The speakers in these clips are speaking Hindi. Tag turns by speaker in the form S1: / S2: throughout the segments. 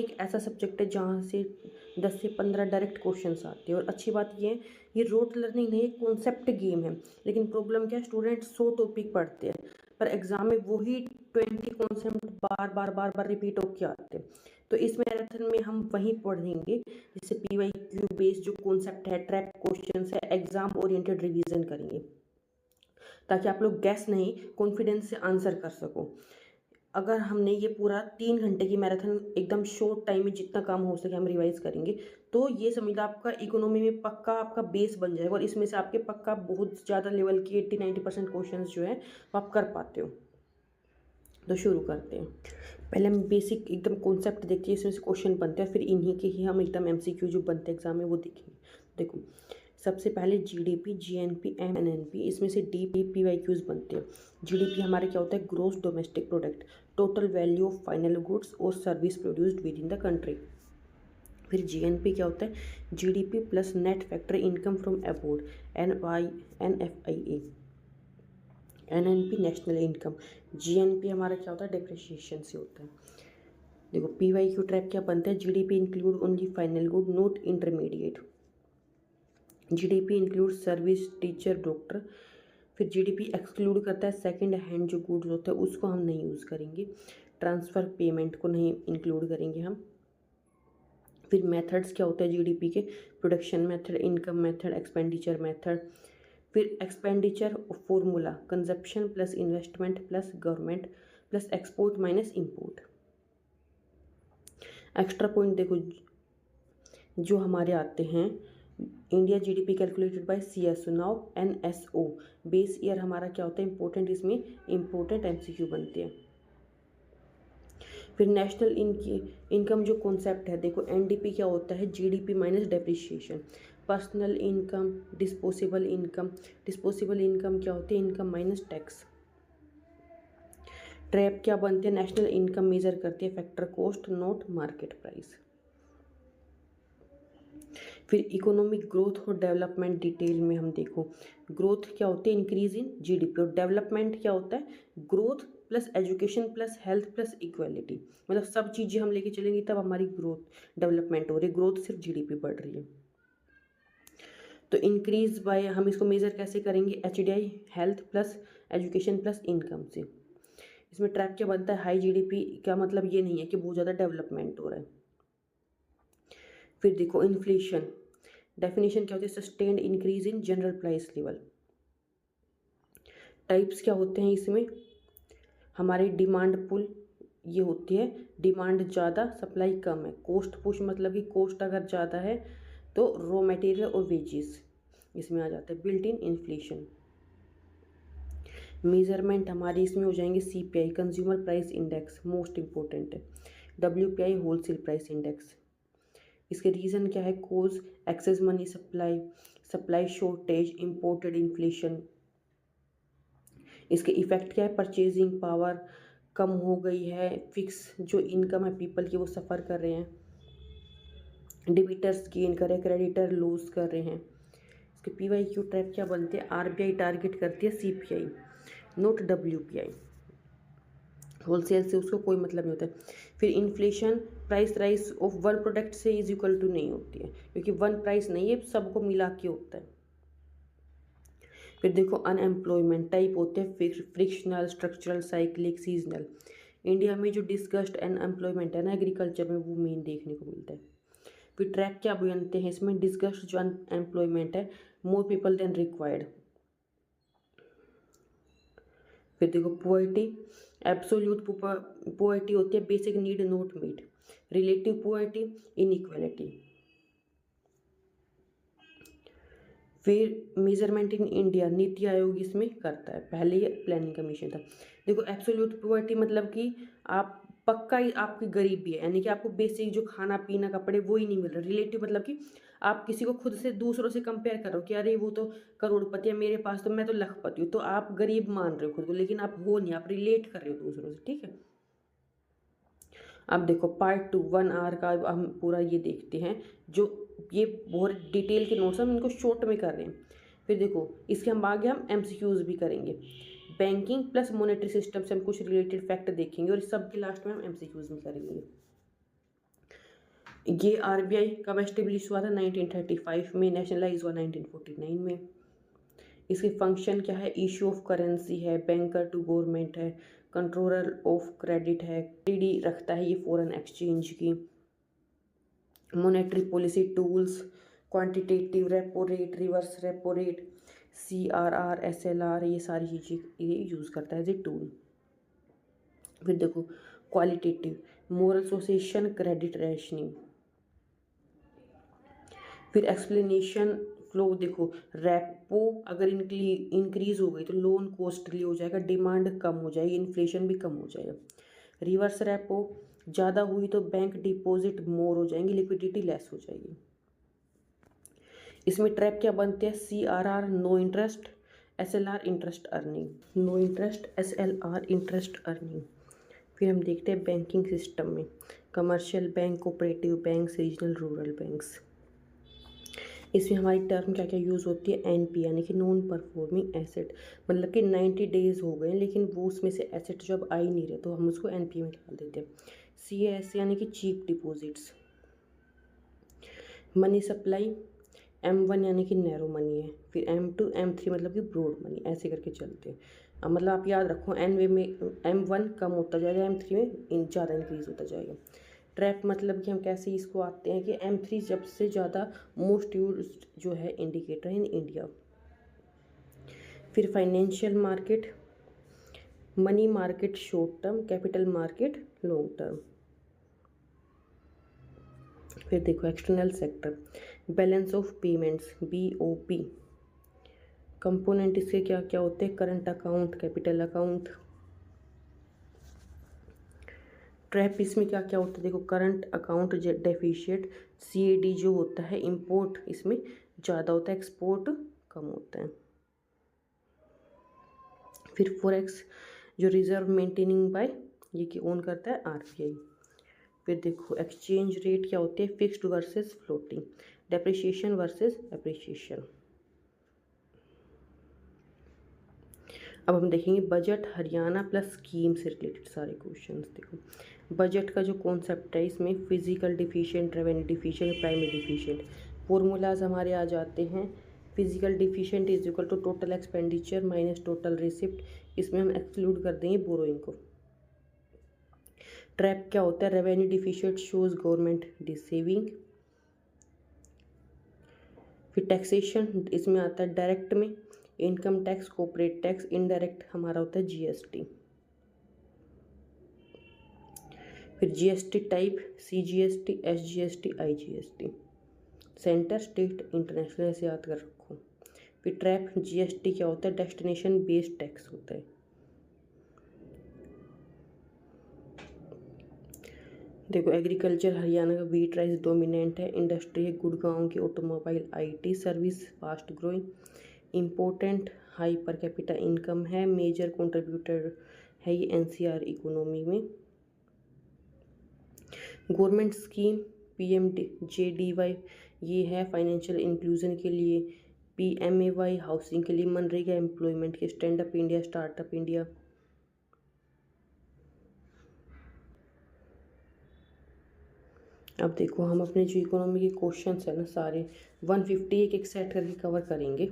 S1: एक ऐसा सब्जेक्ट है जहाँ से 10 से 15 डायरेक्ट क्वेश्चंस आते हैं। और अच्छी बात ये है, ये रोट लर्निंग नहीं, कॉन्सेप्ट गेम है। लेकिन प्रॉब्लम क्या है, स्टूडेंट 100 टॉपिक पढ़ते हैं पर एग्जाम में वही 20 कॉन्सेप्ट बार बार बार बार रिपीट होके आते हैं। तो इस मैराथन में हम वहीं पढ़ेंगे जैसे PYQ बेस्ड जो कॉन्सेप्ट है, ट्रैक क्वेश्चंस है, एग्जाम ओरिएंटेड रिवीजन करेंगे ताकि आप लोग गैस नहीं कॉन्फिडेंस से आंसर कर सको। अगर हमने ये पूरा 3 घंटे की मैराथन एकदम शॉर्ट टाइम में जितना काम हो सके हम रिवाइज करेंगे तो ये समझ लो आपका इकोनॉमी में पक्का आपका बेस बन जाएगा और इसमें से आपके पक्का बहुत ज़्यादा लेवल की 80-90% क्वेश्चन जो है वो आप कर पाते हो। तो शुरू करते हैं। पहले हम बेसिक एकदम कॉन्सेप्ट देखते हैं, इसमें से क्वेश्चन बनते हैं, फिर इन्हीं के ही हम एकदम MCQ जो बनते हैं एग्जाम में वो देखेंगे। देखो सबसे पहले GDP, GNP, MNP, इसमें से PYQs बनते हैं। GDP हमारे क्या होता है, gross domestic product, total value of final goods और service produced within the country. फिर GNP क्या होता है, GDP plus net factory income from abroad, NFIA। NNP national income. GNP हमारा क्या होता है, डिप्रिसिएशन से होता है। देखो PYQ ट्रैक क्या बनता है, GDP include only final good not intermediate. GDP include service, teacher, doctor. फिर GDP एक्सक्लूड करता है सेकंड हैंड जो गुड्स होता है उसको हम नहीं यूज़ करेंगे। ट्रांसफ़र पेमेंट को नहीं इंक्लूड करेंगे हम। फिर मेथड्स क्या होता है GDP के, production method, income method, expenditure method. फिर expenditure formula, consumption plus investment plus government plus export minus import. Extra point देखो जो हमारे आते हैं, India GDP calculated by CSO, now NSO। Base year हमारा क्या होता है इंपॉर्टेंट, इसमें इंपॉर्टेंट MCQ बनते हैं। फिर नेशनल इनकम जो कॉन्सेप्ट है, देखो NDP क्या होता है, GDP minus depreciation. Personal income, disposable income, disposable income क्या होती है, इनकम माइनस टैक्स। ट्रैप क्या बनते हैं, नेशनल इनकम मेजर करती है factor cost not market price. फिर इकोनॉमिक ग्रोथ और डेवलपमेंट डिटेल में हम देखो, ग्रोथ क्या होती है, इंक्रीज इन GDP, और डेवलपमेंट क्या होता है, growth plus education plus health plus equality. मतलब सब चीज़ें हम लेके चलेंगे तब हमारी ग्रोथ डेवलपमेंट हो रही है, ग्रोथ सिर्फ GDP बढ़ रही है। तो इंक्रीज बाय हम इसको मेजर कैसे करेंगे, HDI, health plus education plus income से। इसमें ट्रैक क्या बनता है, हाई GDP का मतलब ये नहीं है कि बहुत ज़्यादा डेवलपमेंट हो रहा है। फिर देखो इन्फ्लेशन, डेफिनेशन क्या होती है, sustained increase in general price level. Types क्या होते हैं इसमें, हमारी डिमांड पुल ये होती है, डिमांड ज़्यादा सप्लाई कम है। कॉस्ट पुश मतलब कि कॉस्ट अगर ज़्यादा है तो रॉ मटेरियल और वेजेस इसमें आ जाता है। Built in inflation. मेजरमेंट हमारी इसमें हो जाएंगे CPI, consumer price index, most important है। WPI, wholesale price index. इसके रीज़न क्या है, cause excess money supply, supply shortage, imported inflation. इसके इफेक्ट क्या है, परचेजिंग पावर कम हो गई है, फिक्स जो इनकम है पीपल की वो सफ़र कर रहे हैं, डिबिटर्स गेन कर रहे हैं, क्रेडिटर लूज कर रहे हैं। इसके PYQ ट्रैप क्या बनते हैं, RBI टारगेट करती है CPI नोट WPI, होलसेल से उसको कोई मतलब नहीं होता है। फिर inflation price rise of one product से इज इक्वल टू नहीं होती है, क्योंकि वन प्राइस नहीं है, सबको मिला के होता है। फिर देखो अनएम्प्लॉयमेंट टाइप होते हैं frictional, structural, cyclic, seasonal. India में जो डिस्कस्ड अनएम्प्लॉयमेंट है ना एग्रीकल्चर में, वो मेन देखने को मिलता है। फिर ट्रैक क्या बनते हैं इसमें, डिस्कस्ड जो अनएम्प्लॉयमेंट है, मोर पीपल देन रिक्वायर्ड। फिर देखो पुअर्टी, एब्सोल्यूट पुअर्टी होती है basic need not meet, relative poverty, inequality. फिर measurement in India, NITI Aayog इसमें करता है, पहले ये प्लानिंग कमीशन था। देखो एब्सोल्यूट पुअर्टी मतलब कि आप पक्का ही आपकी गरीबी है, यानी कि आपको बेसिक जो खाना पीना कपड़े वो ही नहीं मिल रहा। रिलेटिव मतलब कि आप किसी को खुद से दूसरों से कंपेयर करो कि अरे वो तो करोड़पति है, मेरे पास तो मैं तो लखपति हूँ, तो आप गरीब मान रहे हो खुद को, लेकिन आप हो नहीं, आप रिलेट कर रहे हो दूसरों से, ठीक है। अब देखो पार्ट 2 1 आवर का हम पूरा ये देखते हैं, जो ये बहुत डिटेल के नोट्स हम इनको शॉर्ट में कर रहे हैं। फिर देखो इसके हम आगे हम MCQs भी करेंगे, बैंकिंग प्लस मॉनेटरी सिस्टम से हम कुछ रिलेटेड फैक्ट देखेंगे और इस सब के लास्ट में हम MCQs भी करेंगे। ये आरबीआई कब एस्टेब्लिश हुआ था? 1935 में। नेशनलाइज हुआ 1949 में। इसके फंक्शन क्या है? इशू ऑफ करेंसी है, बैंकर टू गवर्नमेंट है, कंट्रोलर ऑफ क्रेडिट है, टीडी रखता है ये फॉरेन एक्सचेंज की, monetary policy tools, quantitative repo rate, reverse repo rate, CRR, SLR, ये सारी चीज़ें ये यूज़ करता है एज ए टूल। फिर देखो qualitative, moral association, credit rationing. फिर एक्सप्लेनेशन फ्लो, देखो रेपो अगर इंक्रीज हो गई तो लोन कॉस्टली हो जाएगा, डिमांड कम हो जाएगी, इन्फ्लेशन भी कम हो जाएगा। रिवर्स रेपो ज़्यादा हुई तो बैंक डिपॉजिट मोर हो जाएंगे, लिक्विडिटी लेस हो जाएगी। इसमें ट्रैप क्या बनते हैं? CRR no interest, SLR interest earning, no interest, SLR interest earning. फिर हम देखते हैं बैंकिंग सिस्टम में commercial bank, cooperative banks, regional rural banks. इसमें हमारी टर्म क्या क्या यूज़ होती है? एनपी यानी कि नॉन परफॉर्मिंग एसेट, मतलब कि 90 डेज हो गए लेकिन वो उसमें से एसेट जब आ ही नहीं रहे तो हम उसको एनपी में डाल देते हैं। सीएस यानी कि cheap deposits. Money supply, M1 यानी कि नैरो मनी है, फिर M2 M3 मतलब कि ब्रॉड मनी, ऐसे करके चलते हैं। अब मतलब आप याद रखो एन वे में M1 कम होता जाएगा, M3 में ज़्यादा इंक्रीज होता जाएगा। ट्रैप मतलब कि हम कैसे इसको आते हैं कि M3 जब से ज़्यादा मोस्ट यूज जो है इंडिकेटर इन इंडिया। फिर financial market, money market short term, capital market long term. फिर देखो external sector, balance of payments, BOP। Component इसके क्या क्या होते हैं? Current account, capital account. Trap इसमें क्या क्या होता है? देखो करंट अकाउंट डेफिशिएट, CAD जो होता है इंपोर्ट इसमें ज़्यादा होता है, एक्सपोर्ट कम होता है। फिर फॉरेक्स जो रिजर्व मेंटेनिंग बाय ये की ओन करता है RBI। फिर देखो एक्सचेंज रेट क्या होते हैं? Fixed versus floating, depreciation versus appreciation. अब हम देखेंगे बजट, हरियाणा प्लस स्कीम से रिलेटेड सारे क्वेश्चंस। देखो बजट का जो कॉन्सेप्ट है इसमें fiscal deficit, revenue deficit, primary deficit. Formulas हमारे आ जाते हैं। Fiscal deficit is equal to total expenditure minus total receipt, इसमें हम एक्सक्लूड कर देंगे बोरोइंग को। ट्रैप क्या होता है? Revenue deficient shows government dissaving. फिर टैक्सेशन इसमें आता है डायरेक्ट में income tax, corporate tax, indirect हमारा होता है GST। फिर GST type, CGST, SGST, IGST, centre, state, international, ऐसे याद कर रखो। फिर ट्रैप GST क्या होता है? डेस्टिनेशन बेस्ड टैक्स होता है। देखो एग्रीकल्चर हरियाणा का व्हीट राइस डोमिनेंट है, इंडस्ट्री है गुड़गांव की, automobile, IT service fast growing, important high पर कैपिटा इनकम है, मेजर कंट्रीब्यूटर है ये NCR इकोनॉमी में। गवर्नमेंट स्कीम PMJDY ये है फाइनेंशियल इंक्लूजन के लिए, PMAY हाउसिंग के लिए, मनरेगा एम्प्लॉयमेंट के, stand up India, startup India. अब देखो हम अपने जो इकोनॉमी के क्वेश्चंस है ना सारे 150 एक एक सेट करके कवर करेंगे।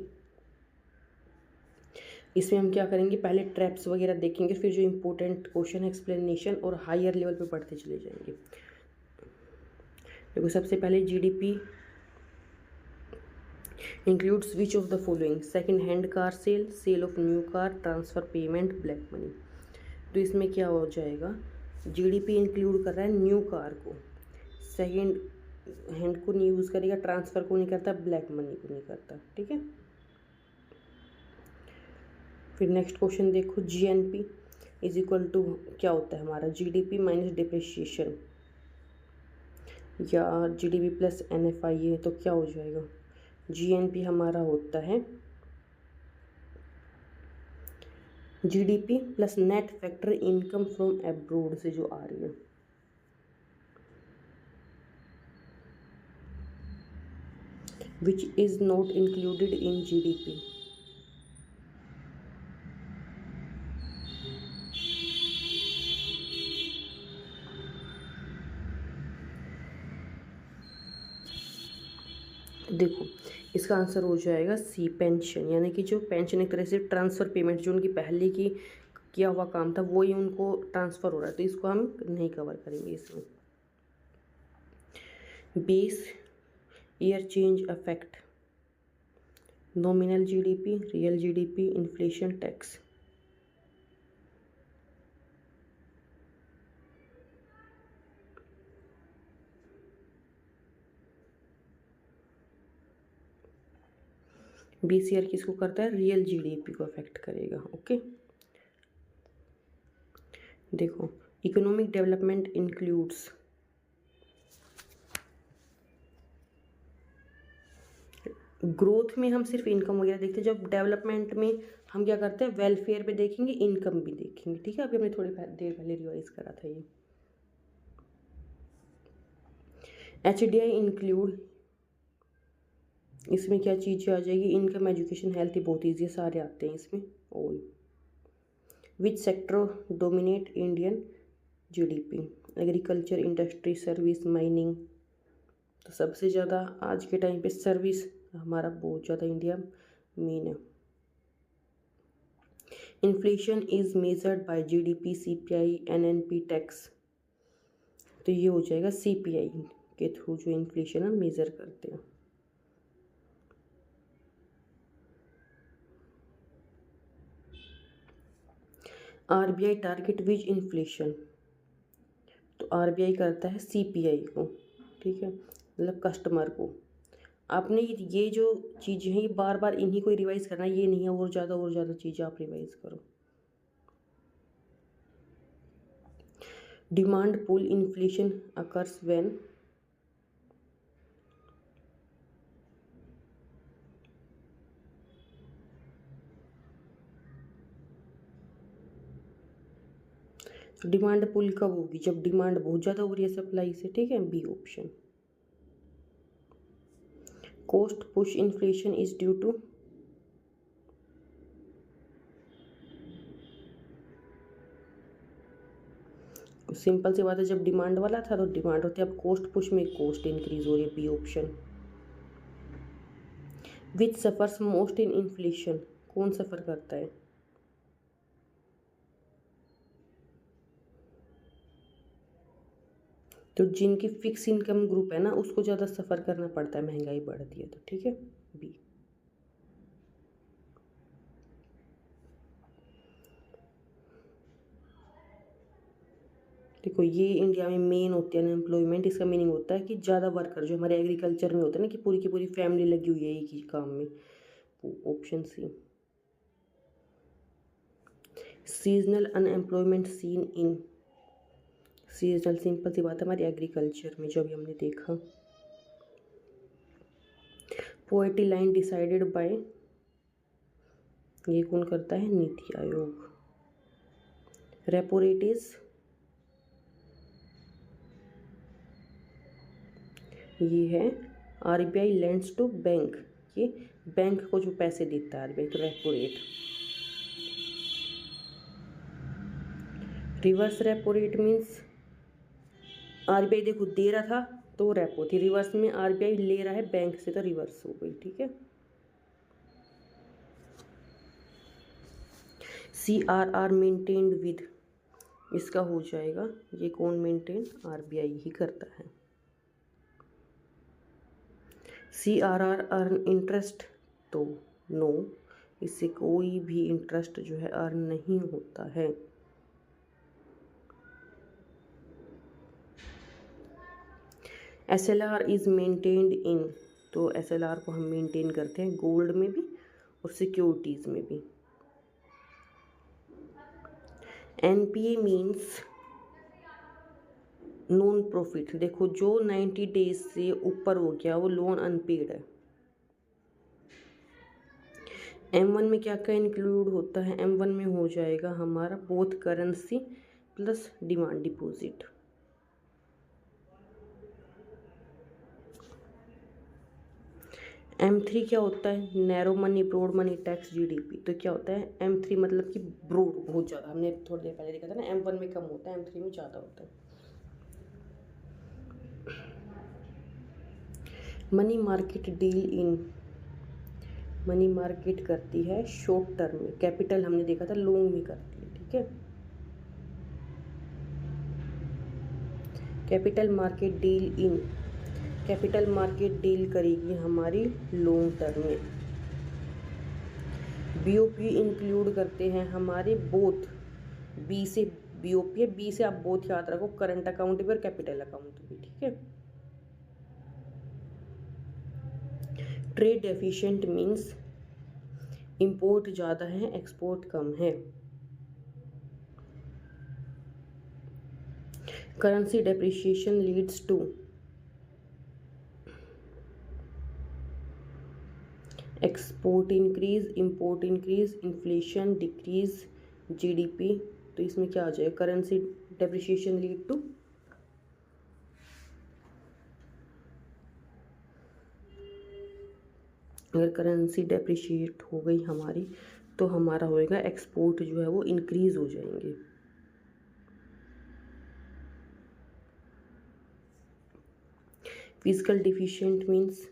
S1: इसमें हम क्या करेंगे? पहले ट्रैप्स वगैरह देखेंगे, फिर जो इम्पोर्टेंट क्वेश्चन एक्सप्लेनेशन और हायर लेवल पे पढ़ते चले जाएंगे। देखो सबसे पहले GDP includes which of the following? Second hand car sale, sale of new car, transfer payment, black money. तो इसमें क्या हो जाएगा? GDP इंक्लूड कर रहा है न्यू कार को, सेकेंड हैंड को नहीं यूज़ करेगा, ट्रांसफ़र को नहीं करता, ब्लैक मनी को नहीं करता। ठीक है। फिर नेक्स्ट क्वेश्चन देखो GNP इज इक्वल टू क्या होता है हमारा? GDP माइनस डिप्रिशिएशन, या GDP प्लस NFI है तो क्या हो जाएगा? GNP हमारा होता है GDP plus net factor income from abroad से जो आ रही है, which is not included in GDP। देखो इसका आंसर हो जाएगा सी, पेंशन। यानी कि जो पेंशन एक तरह से ट्रांसफ़र पेमेंट, जो उनकी पहले की किया हुआ काम था वही उनको ट्रांसफ़र हो रहा है, तो इसको हम नहीं कवर करेंगे इसमें। Base year change affect nominal GDP, real GDP, inflation, tax. Base year किसको करता है? रियल जीडीपी को अफेक्ट करेगा। ओके, देखो इकोनॉमिक डेवलपमेंट इंक्लूड्स ग्रोथ में हम सिर्फ इनकम वगैरह देखते हैं, जब डेवलपमेंट में हम क्या करते हैं, वेलफेयर पे देखेंगे, इनकम भी देखेंगे। ठीक है, अभी हमने थोड़ी देर पहले रिवाइज करा था ये। HDI इंक्लूड, इसमें क्या चीज़ें आ जाएगी? इनकम, एजुकेशन, हेल्थ, बहुत ईजी, सारे आते हैं इसमें। All. Which sector dominate Indian GDP? Agriculture, industry, service, mining. तो सबसे ज़्यादा आज के टाइम पे सर्विस हमारा बहुत ज़्यादा इंडिया मेन है। Inflation is measured by GDP, CPI, NNP, tax. तो ये हो जाएगा सीपीआई के थ्रू जो इन्फ्लेशन हम मेज़र करते हैं। RBI target which inflation? तो आरबीआई करता है सीपीआई को। ठीक है, मतलब कस्टमर को। आपने ये जो चीज़ें हैं ये बार बार इन्हीं को रिवाइज करना, ये नहीं है और ज़्यादा चीज़ें आप रिवाइज करो। Demand pull inflation occurs when? Demand pull कब होगी? जब डिमांड बहुत ज़्यादा हो रही है सप्लाई से। ठीक है, B option. Cost push inflation is due to? Simple सी बात है, जब डिमांड वाला था तो डिमांड होती है, अब कॉस्ट पुश में कॉस्ट इंक्रीज हो रही है, B option. Which suffers most in inflation? कौन सफ़र करता है? तो जिनकी फिक्स इनकम ग्रुप है ना उसको ज़्यादा सफ़र करना पड़ता है, महंगाई बढ़ती है तो। ठीक है, बी। देखो ये इंडिया में मेन होती है अनएम्प्लॉयमेंट। इसका मीनिंग होता है कि ज़्यादा वर्कर जो हमारे एग्रीकल्चर में होते हैं ना, कि पूरी की पूरी फैमिली लगी हुई है एक ही काम में। Option C. Seasonal unemployment seen in? Seasonal simple सी बात है हमारे एग्रीकल्चर में, जो अभी हमने देखा। Poverty line decided by? ये कौन करता है? NITI Aayog. Repo rate is? ये है आरबीआई लेंड्स टू बैंक, ये बैंक को जो पैसे देता है आरबीआई, तो repo rate. Reverse repo rate means RBI देखो दे रहा था तो रेपो थी, रिवर्स में आरबीआई ले रहा है बैंक से तो रिवर्स हो गई। ठीक है, CRR मेंटेन्ड विद? इसका हो जाएगा, ये कौन मेंटेन? आरबीआई ही करता है। CRR earn interest? तो नो, इससे कोई भी इंटरेस्ट जो है अर्न नहीं होता है। SLR इज मेंटेन्ड इन? तो SLR को हम मेंटेन करते हैं गोल्ड में भी और सिक्योरिटीज़ में भी। NPA means non profit. देखो जो 90 डेज से ऊपर हो गया वो लोन अनपेड है। M1 में क्या क्या इंक्लूड होता है? M1 में हो जाएगा हमारा both currency plus demand deposit. M3 क्या होता है? Narrow money, broad money, tax, GDP. तो क्या होता है M3? मतलब कि ब्रॉड, बहुत ज़्यादा। हमने थोड़ी देर पहले देखा था ना, M1 में कम होता है, M3 में ज़्यादा होता है। Money market deal in, money market करती है शॉर्ट टर्म में, कैपिटल हमने देखा था लॉन्ग में करती है, ठीक है। Capital market deal in, capital market deal करेगी हमारी लॉन्ग टर्म में। बीओपी इंक्लूड करते हैं हमारे बोथ, बी से बीओपी है, बी से आप बोथ याद रखो, करंट अकाउंट भी और कैपिटल अकाउंट भी, ठीक है। ट्रेड एफिशिएंट मीन्स इंपोर्ट ज़्यादा है एक्सपोर्ट कम है। Currency depreciation leads to export increase, import increase, inflation decrease, GDP. तो इसमें क्या आ जाएगा, करेंसी डेप्रिसिएशन लीड टू, अगर करेंसी डेप्रिशिएट हो गई हमारी तो हमारा होएगा एक्सपोर्ट जो है वो इंक्रीज हो जाएंगे। फिजिकल डिफिशिएंट मीन्स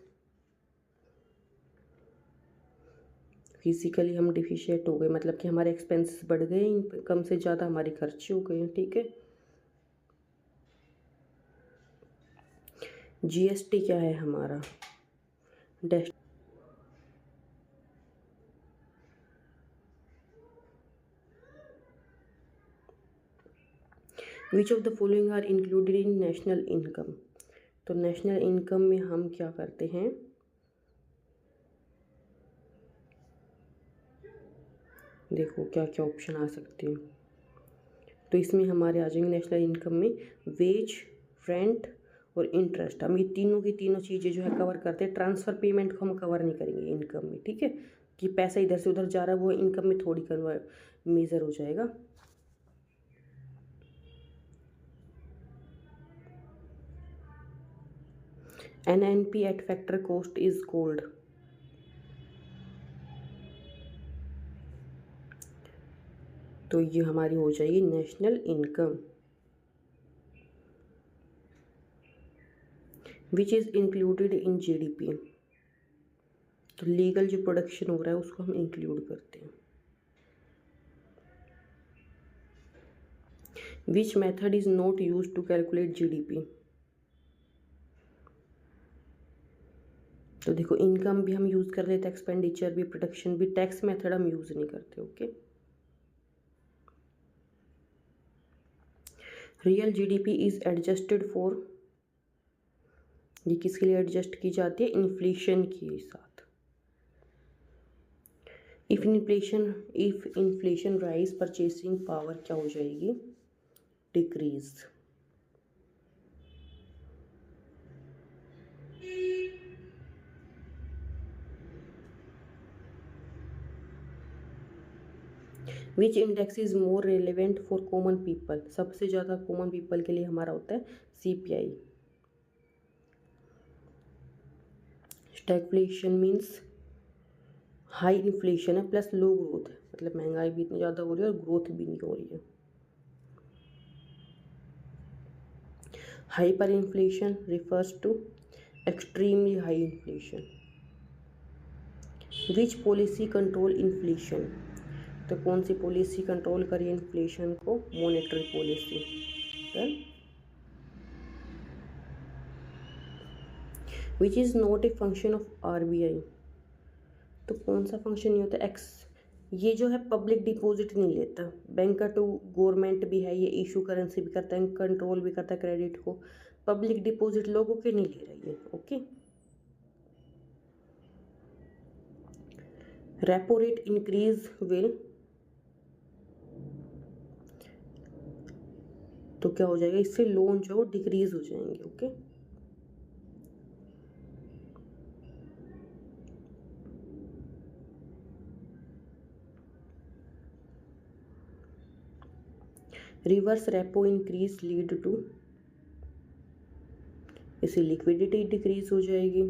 S1: फिजिकली हम डिफिशिएंट हो गए, मतलब कि हमारे एक्सपेंसेस बढ़ गए, इनकम से ज़्यादा हमारे खर्चे हो गए, ठीक है। जीएसटी क्या है हमारा, which of the following are included in national income. तो नेशनल इनकम में हम क्या करते हैं, देखो क्या क्या ऑप्शन आ सकते हैं। तो इसमें हमारे आ जाएंगे नेशनल इनकम में वेज, रेंट और इंटरेस्ट। हम ये तीनों की तीनों चीज़ें जो है कवर करते हैं। ट्रांसफ़र पेमेंट को हम कवर नहीं करेंगे इनकम में, ठीक है, कि पैसा इधर से उधर जा रहा है वो इनकम में थोड़ी कन्वर्ट मेजर हो जाएगा। NNP at factor cost is called, तो ये हमारी हो जाएगी national income. Which is included in GDP, तो लीगल जो प्रोडक्शन हो रहा है उसको हम इंक्लूड करते हैं। Which method is not use to calculate GDP, तो देखो इनकम भी हम यूज़ कर लेते हैं, एक्सपेंडिचर भी, प्रोडक्शन भी, टैक्स मेथड हम यूज़ नहीं करते, okay. Real GDP is adjusted for, ये किसके लिए एडजस्ट की जाती है, इन्फ्लेशन के साथ। If inflation rise, purchasing power क्या हो जाएगी, decrease. Which index is more relevant for common people, सबसे ज़्यादा कॉमन पीपल के लिए हमारा होता है CPI। Stagflation means high inflation है प्लस लो ग्रोथ है, मतलब महंगाई भी इतनी ज़्यादा हो रही है और ग्रोथ भी नहीं हो रही है। Hyper inflation refers to extremely high inflation. Which policy control inflation, तो कौन सी पॉलिसी कंट्रोल करी इन्फ्लेशन को, monetary policy. Which is not a function of RBI, तो कौन सा फंक्शन नहीं होता, ये जो है पब्लिक डिपॉजिट नहीं लेता, बैंक टू गवर्नमेंट भी है, ये इशू करेंसी भी करता है, कंट्रोल भी करता है क्रेडिट को, पब्लिक डिपॉजिट लोगों के नहीं ले रही है, okay. Repo rate increase will, तो क्या हो जाएगा, इससे लोन जो डिक्रीज हो जाएंगे, okay. Reverse repo increase lead to, इससे लिक्विडिटी डिक्रीज हो जाएगी।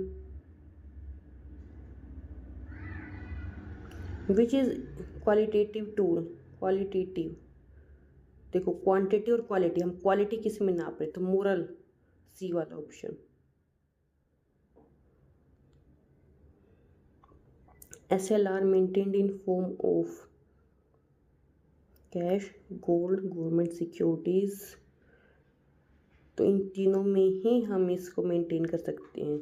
S1: Which is qualitative tool, qualitative, देखो क्वांटिटी और क्वालिटी, हम क्वालिटी किस में नाप रहे, तो मोरल, C वाला option. SLR maintained in form of cash, gold, government securities. तो इन तीनों में ही हम इसको मेंटेन कर सकते हैं,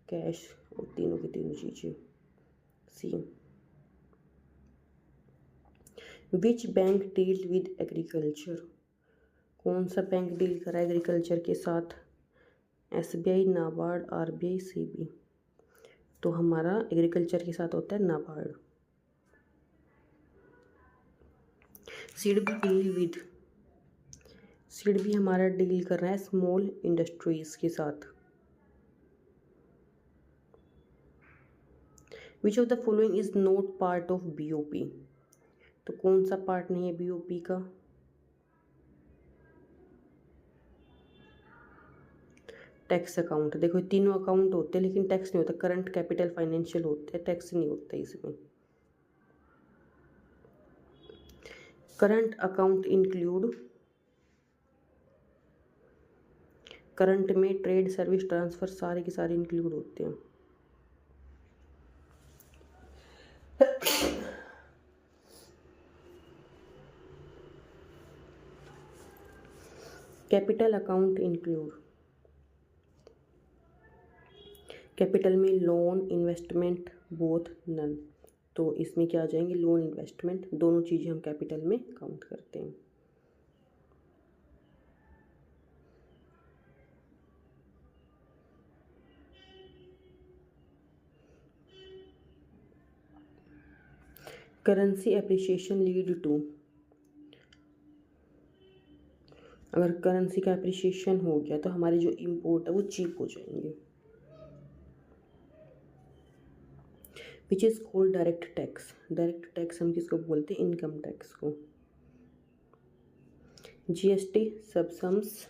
S1: कैश और तीनों की तीनों चीज़ें। C, which bank deal with agriculture? कौन सा बैंक डील कर रहा है एग्रीकल्चर के साथ? SBI, NABARD, RBI, CB। तो हमारा एग्रीकल्चर के साथ होता है नाबार्ड। सीड भी हमारा डील कर रहा है स्मॉल इंडस्ट्रीज के साथ। विच of the following is not part of BOP? तो कौन सा पार्ट नहीं है BOP का? Tax account. देखो तीनों अकाउंट होते हैं लेकिन टैक्स नहीं होता। करंट, कैपिटल, फाइनेंशियल होते हैं, टैक्स नहीं होता इसमें। करंट अकाउंट इंक्लूड, करंट में ट्रेड, सर्विस, ट्रांसफर सारे के सारे इंक्लूड होते हैं। कैपिटल अकाउंट इंक्लूड, कैपिटल में लोन, इन्वेस्टमेंट, बोथ, नन। तो इसमें क्या आ जाएंगे? लोन, इन्वेस्टमेंट, दोनों चीज़ें हम कैपिटल में काउंट करते हैं। करेंसी एप्रिसिएशन लीड टू, अगर करेंसी का एप्रिसिएशन हो गया तो हमारे जो इंपोर्ट है वो चीप हो जाएंगे। Which is called direct tax? Direct tax हम किसको बोलते हैं? इनकम टैक्स को। GST, सबसम्स,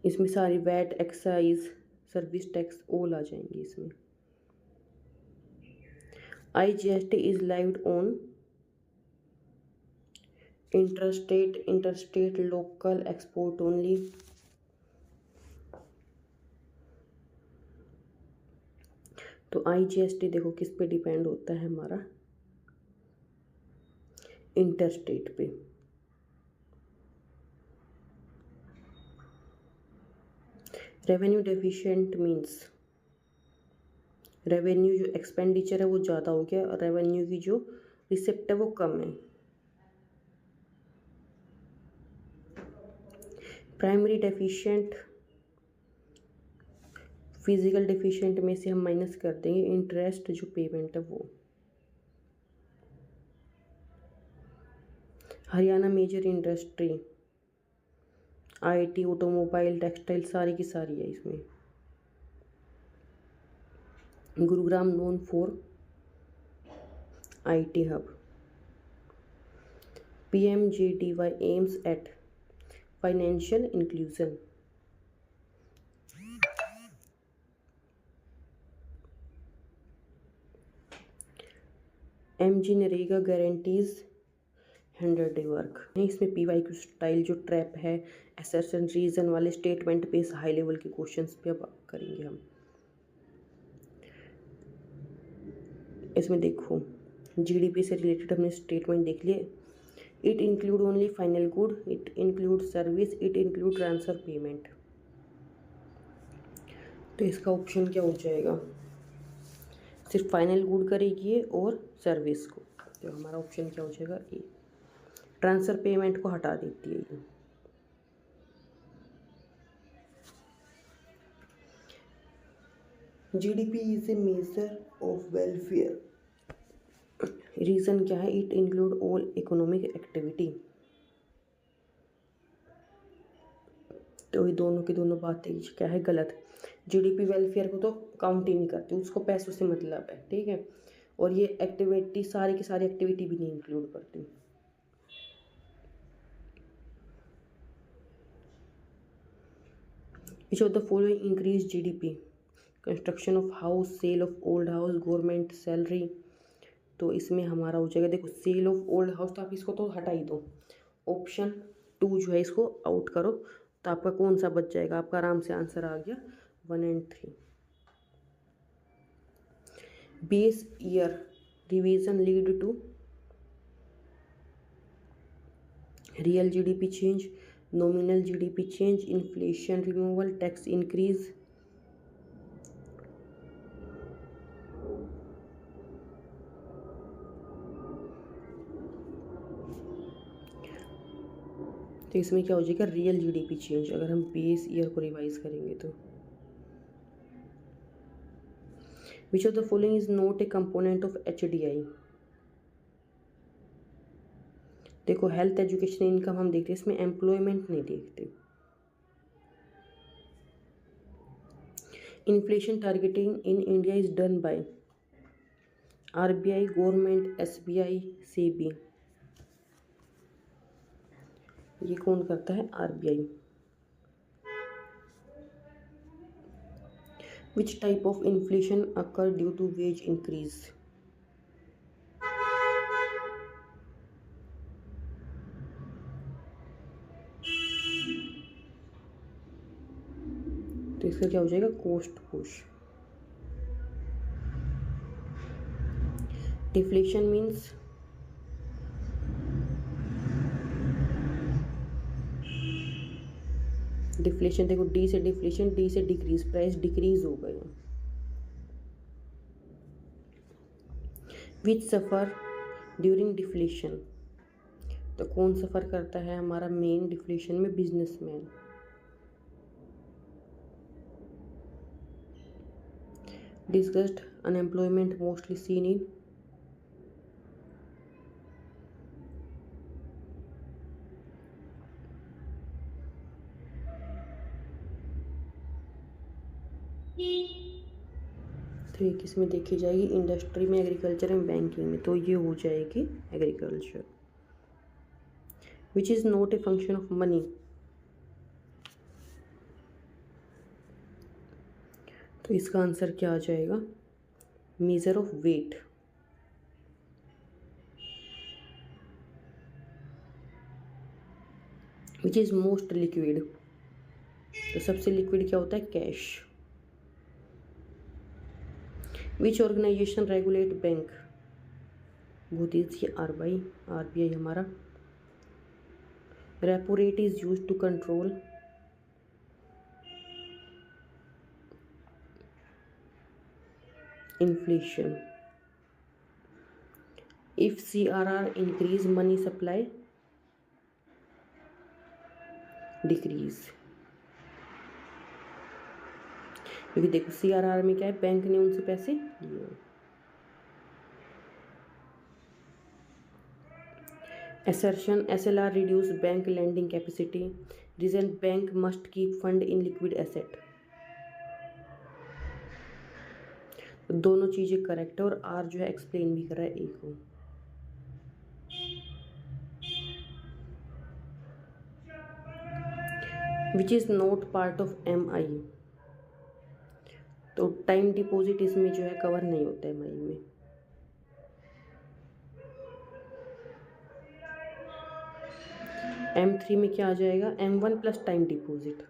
S1: इसमें सारी VAT, excise, service tax all आ जाएंगे इसमें। IGST is levied on interstate, local, export only. तो IGST देखो किस पे डिपेंड होता है हमारा? इंटरस्टेट पे। रेवेन्यू डेफिशिएंट मीन्स रेवेन्यू जो एक्सपेंडिचर है वो ज़्यादा हो गया और रेवेन्यू की जो रिसिप्ट है वो कम है। प्राइमरी डेफिशिएंट, फिजिकल डेफिशिएंट में से हम माइनस कर देंगे इंटरेस्ट जो पेमेंट है वो। Haryana major industry, IT, automobile, textile सारी की सारी है इसमें। Gurugram known for IT hub. PMJDY aims at financial inclusion. MG NREGA guarantees 100 day work. इसमें PYQ स्टाइल जो ट्रैप है, असर्शन, रीजन वाले स्टेटमेंट बेस्ड हाई लेवल के क्वेश्चंस पे अब करेंगे हम। इसमें देखो GDP से रिलेटेड हमने स्टेटमेंट देख लिए। It include only final good, it include service, it include transfer payment. तो इसका ऑप्शन क्या हो जाएगा? सिर्फ फाइनल गुड करेगी और सर्विस को। तो हमारा ऑप्शन क्या हो जाएगा? ए। ट्रांसफर पेमेंट को हटा देती है ये। GDP is a measure of welfare. Reason क्या है? It include all economic activity. तो ये दोनों की दोनों बातें क्या है? गलत। GDP वेलफेयर को तो काउंट ही नहीं करती, उसको पैसों से मतलब है, ठीक है। और ये एक्टिविटी सारी की सारी एक्टिविटी भी नहीं इंक्लूड करती। Which of the following increase GDP? Construction of house, sale of old house, government salary. तो इसमें हमारा हो जाएगा, देखो सेल ऑफ ओल्ड हाउस, तो आप इसको तो हटा ही दो। ऑप्शन 2 जो है इसको आउट करो, तो आपका कौन सा बच जाएगा? आपका आराम से आंसर आ गया 1 और 3। Base year revision lead to real GDP change, nominal GDP change, inflation removal, tax increase. तो इसमें क्या हो जाएगा, रियल जीडीपी चेंज, अगर हम बेस ईयर को रिवाइज करेंगे तो। Which of the following is not a component of HDI. देखो हेल्थ एजुकेशन इनकम हम देखते हैं, इसमें एम्प्लॉयमेंट नहीं देखते। Inflation targeting in India is done by RBI, government, SBI, SEBI. ये कौन करता है, RBI. Which type of inflation occur due to wage increase. तो इसका क्या हो जाएगा, cost push. Deflation means deflation, देखो डी से डिफ्लेशन, डी से डिक्रीज, प्राइस डिक्रीज हो गए। विच सफ़र ड्यूरिंग डिफ्लेशन, तो कौन सफ़र करता है हमारा मेन डिफ्लेशन में, businessman. Discussed unemployment mostly seen in, तो ये किस में देखी जाएगी, इंडस्ट्री में, एग्रीकल्चर एंड बैंकिंग में, तो ये हो जाएगी agriculture. Which is not a function of money, तो इसका आंसर क्या आ जाएगा, measure of weight. Which is most liquid, तो सबसे लिक्विड क्या होता है, cash. Which organisation regulate bank, बहुत ईजी, आरबीआई हमारा। Repo rate is use to control, inflation. If CRR increase, money supply decrease. क्योंकि देखो सीआरआर में क्या है, बैंक ने उनसे पैसे लिए। Assertion SLR reduce bank lending capacity. Reason bank must keep fund in liquid asset. दोनों चीज़ें करेक्ट है, और आर जो है एक्सप्लेन भी कर रहा है ए को। विच is not part of MI, तो टाइम डिपॉजिट इसमें जो है कवर नहीं होता है MI में। M3 में क्या आ जाएगा, M1 plus time deposit.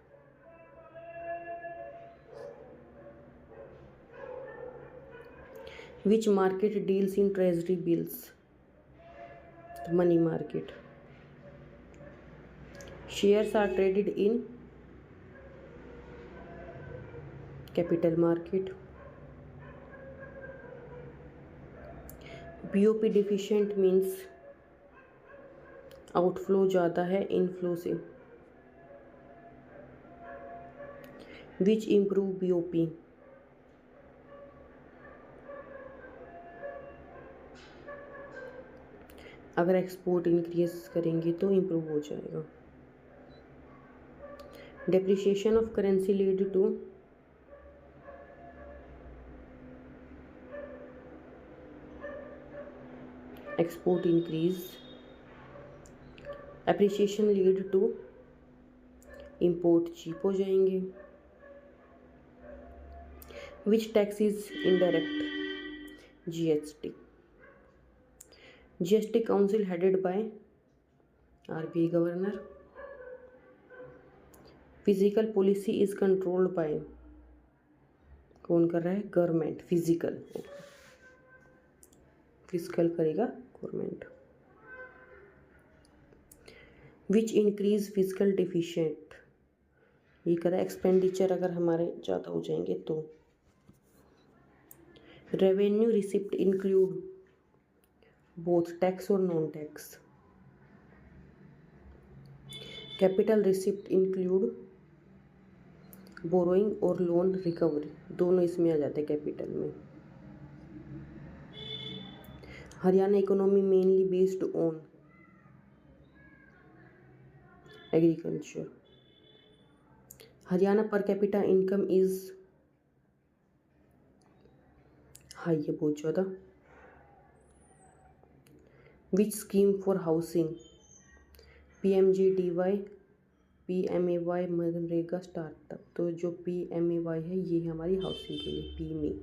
S1: Which market deals in treasury bills, money market. Shares are traded in capital market. BOP deficient means outflow ज़्यादा है इनफ्लो से। विच इम्प्रूव बीओपी, अगर एक्सपोर्ट इंक्रीज करेंगे तो इम्प्रूव हो जाएगा। Depreciation of currency lead to export increase, appreciation lead to import cheap हो जाएंगे। Which tax is indirect, GST. GST council headed by RBI governor. Physical policy is controlled bye, कौन कर रहा है, गवर्नमेंट। फिजिकल फिजिकल करेगा government. Which increase physical deficient, ये करा एक्सपेंडिचर अगर हमारे ज़्यादा हो जाएंगे तो। Revenue receipt include both tax और non tax. Capital receipt include borrowing और लोन रिकवरी, दोनों इसमें आ जाते हैं कैपिटल में। Haryana economy mainly based on agriculture. Haryana per capita income is high है बहुत ज़्यादा। Which scheme for housing, PMGDY, PMAY, MNREGA, startup. तो जो PMAY है ये है हमारी हाउसिंग के लिए, पी में।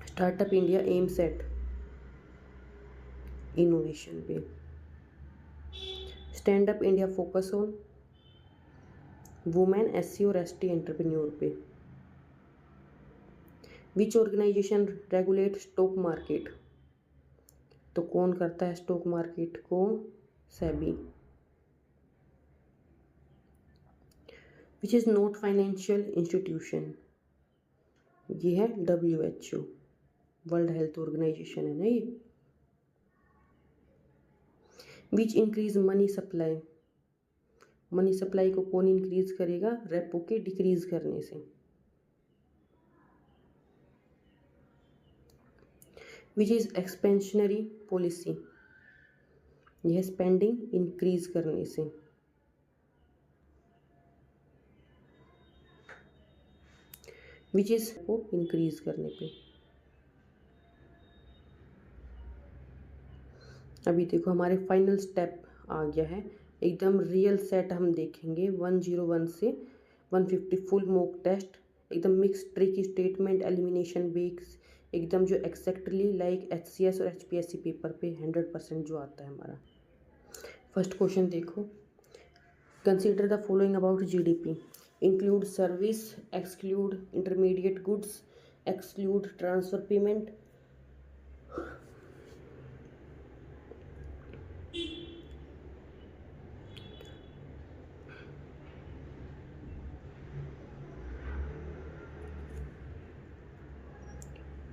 S1: Startup India aims at innovation पे। Stand up India focus on women, SC और ST एंटरप्रेन्योर पे। Which organisation regulate stock market, तो कौन करता है स्टॉक मार्केट को, SEBI. Which is not financial institution, ये है WHO, वर्ल्ड हेल्थ ऑर्गेनाइजेशन है ना ये। Which increase money supply, money supply को कौन इंक्रीज करेगा, रेपो के डिक्रीज करने से। विच इज एक्सपेंशनरी पॉलिसी, यह स्पेंडिंग इंक्रीज करने से। विच इज को इंक्रीज करने पे। अभी देखो हमारे फाइनल स्टेप आ गया है, एकदम रियल सेट हम देखेंगे 101 से 150 फुल मॉक टेस्ट, एकदम मिक्स ट्रिकी स्टेटमेंट एलिमिनेशन बेक्स, एकदम जो एक्जैक्टली लाइक HCS और HPSC पेपर पे 100% जो आता है हमारा। फर्स्ट क्वेश्चन देखो, consider the following about GDP, include service, exclude intermediate goods, exclude transfer payment.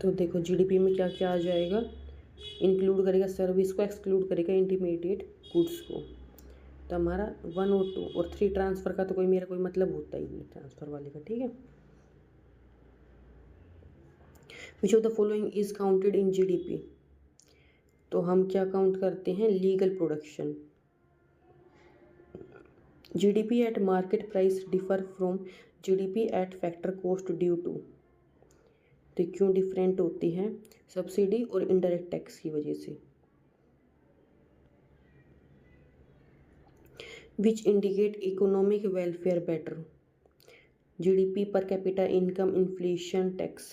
S1: तो देखो GDP में क्या क्या आ जाएगा, इंक्लूड करेगा सर्विस को, एक्सक्लूड करेगा इंटरमीडिएट गुड्स को। तो हमारा 1 और 2 और 3 ट्रांसफ़र का तो मेरा कोई मतलब होता ही नहीं ट्रांसफ़र वाले का, ठीक है। Which of the following is counted in GDP, तो हम क्या काउंट करते हैं, legal production. GDP at market price differ from GDP at factor cost due to, तो क्यों डिफरेंट होती है, सब्सिडी और इनडायरेक्ट टैक्स की वजह से। Which indicate economic welfare better, GDP per capita income, inflation, tax.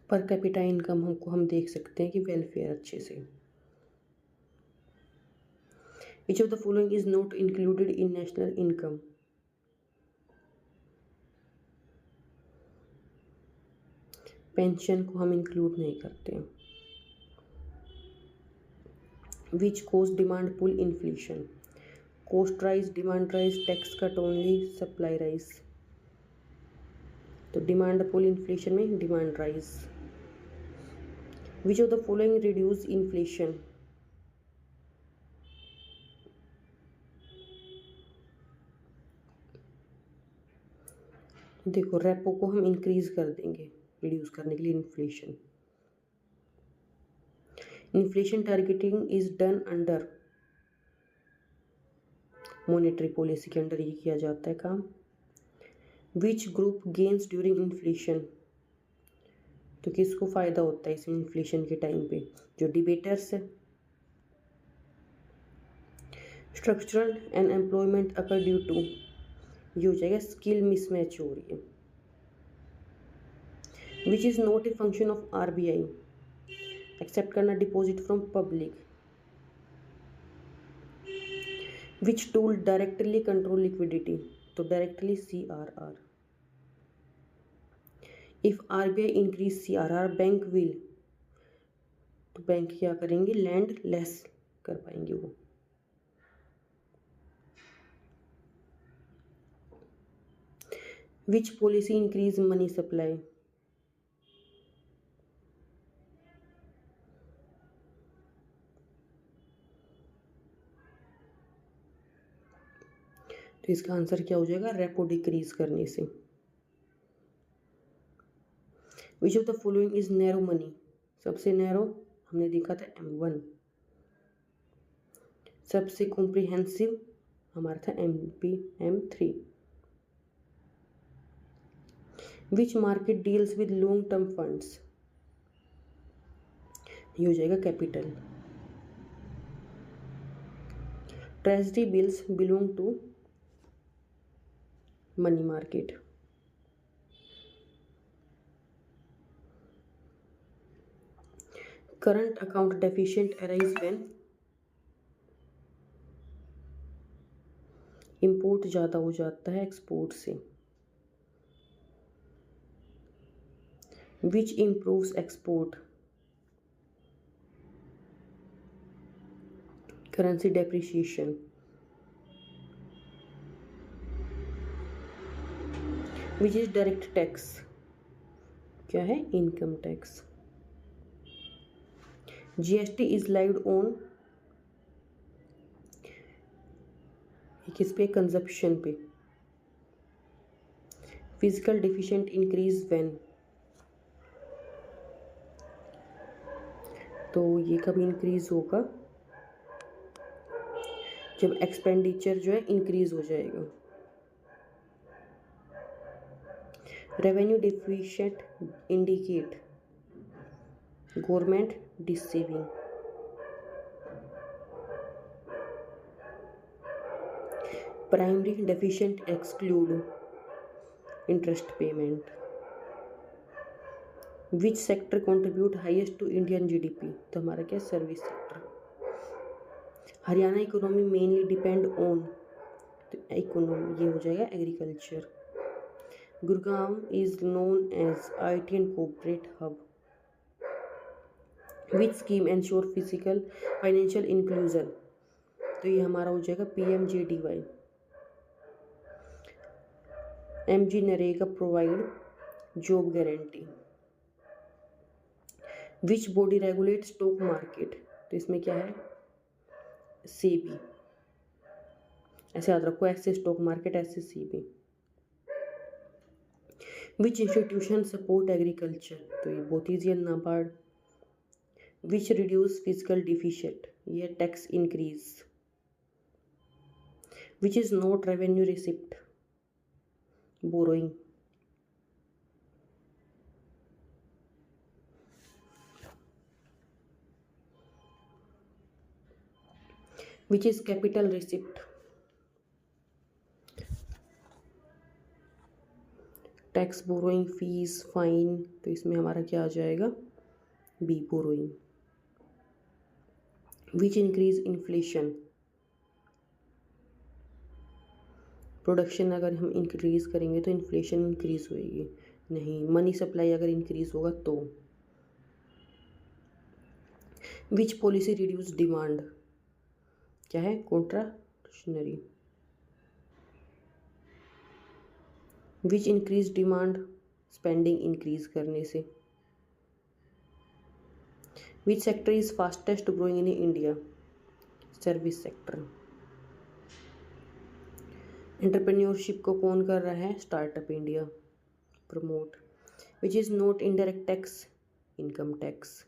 S1: Per capita income हम देख सकते हैं कि वेलफेयर अच्छे से। Which of the following is not included in national income, pension को हम इंक्लूड नहीं करते हैं। Which causes demand pull inflation, cost rise, demand rise, tax cut only, supply rise. तो डिमांड पुल इन्फ्लेशन में demand rise. Which of the following reduce inflation, देखो रेपो को हम इंक्रीज कर देंगे रिड्यूस करने के लिए inflation. Inflation targeting is done under, monetary policy के अंडर ये किया जाता है काम। Which group gains during inflation, तो किसको फ़ायदा होता है इस इन्फ्लेशन के टाइम पे, जो डिबेटर्स है। Structural unemployment occur due to, ये हो जाएगा स्किल मिसमैच हो रही है। Which is not a function of RBI, accept करना deposit from public, which tool directly control liquidity, तो directly CRR। If RBI increase CRR bank will, तो बैंक क्या करेंगे, लैंड लेस कर पाएंगे वो। Which policy increase money supply, तो इसका आंसर क्या हो जाएगा, रेपो डिक्रीज करने से। Which of the following is narrow money, सबसे नैरो हमने देखा था M1, सबसे कॉम्प्रिहेंसिव हमारा था M3। Which market deals with long term funds, ये हो जाएगा capital. Treasury bills belong to money market. Current account deficient arise when import ज़्यादा हो जाता है एक्सपोर्ट से। Which improves export, currency depreciation. Which is direct tax, क्या है, income tax. GST is laid on, किस पे, कंजप्शन पे। फिजिकल डिफिशिएंट इंक्रीज व्हेन, तो ये कब इंक्रीज होगा, जब एक्सपेंडिचर जो है इंक्रीज हो जाएगा। Revenue deficient indicate government dissaving. Primary deficient exclude interest payment. Which sector contribute highest to Indian GDP, तो हमारा क्या, service sector. Haryana economy mainly depend on, तो इकोनॉमी ये हो जाएगा agriculture. Gurgaon is known as IT and corporate hub. Which scheme ensure physical financial inclusion, तो ये हमारा हो जाएगा PMJDY। MG NREGA provide job guarantee. Which body regulate stock market, तो इसमें क्या है, SEBI। ऐसे याद रखो, ऐसे स्टॉक मार्केट, ऐसे SEBI। Which institution support agriculture, तो ये बहुत ईजी है, NABARD. Which reduce physical deficient, ये tax increase. Which is not revenue receipt, borrowing. Which is capital receipt, tax, borrowing, fees, fine, तो इसमें हमारा क्या आ जाएगा, B, borrowing. Which increase inflation, production अगर हम इंक्रीज करेंगे तो इन्फ्लेशन इंक्रीज होएगी, नहीं, मनी सप्लाई अगर इंक्रीज होगा तो। विच पॉलिसी रिड्यूस डिमांड, क्या है, contractionary. Which increase demand, spending increase करने से। Which sector is fastest growing in India, service sector. Entrepreneurship को कौन कर रहा है, startup India promote. Which is not indirect tax, income tax.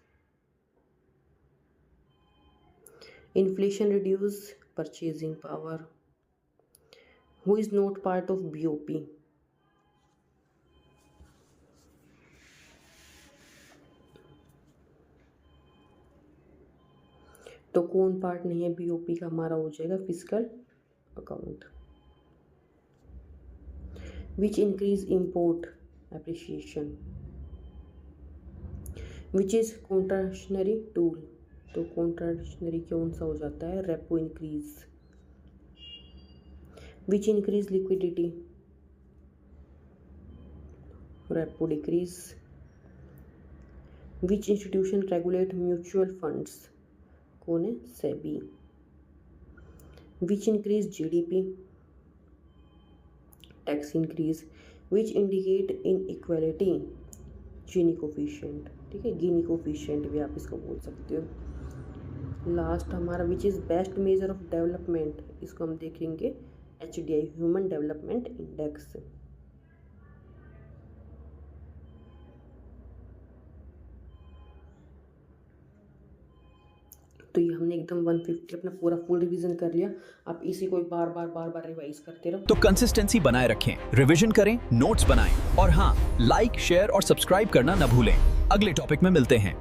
S1: Inflation reduce purchasing power. Who is not part of BOP, तो कौन पार्ट नहीं है BOP का, हमारा हो जाएगा physical account. Which increase import appreciation, which is contractionary tool, तो कॉन्ट्राक्शनरी कौन सा हो जाता है, repo increase. Which increase liquidity, repo decrease. Which institution regulate mutual funds, कौन है, SEBI. Which increase GDP, tax increase. Which indicate inequality, Gini coefficient, ठीक है, गिनी कोफिशिएंट भी आप इसको बोल सकते हो। लास्ट हमारा which is best measure of development, इसको हम देखेंगे HDI, ह्यूमन डेवलपमेंट इंडेक्स। तो ये हमने एकदम 150 अपना पूरा फुल रिवीजन कर लिया। आप इसी को बार बार रिवाइज करते रहो।
S2: तो कंसिस्टेंसी बनाए रखें, रिवीजन करें, नोट्स बनाएं और हाँ, लाइक, शेयर और सब्सक्राइब करना न भूलें। अगले टॉपिक में मिलते हैं।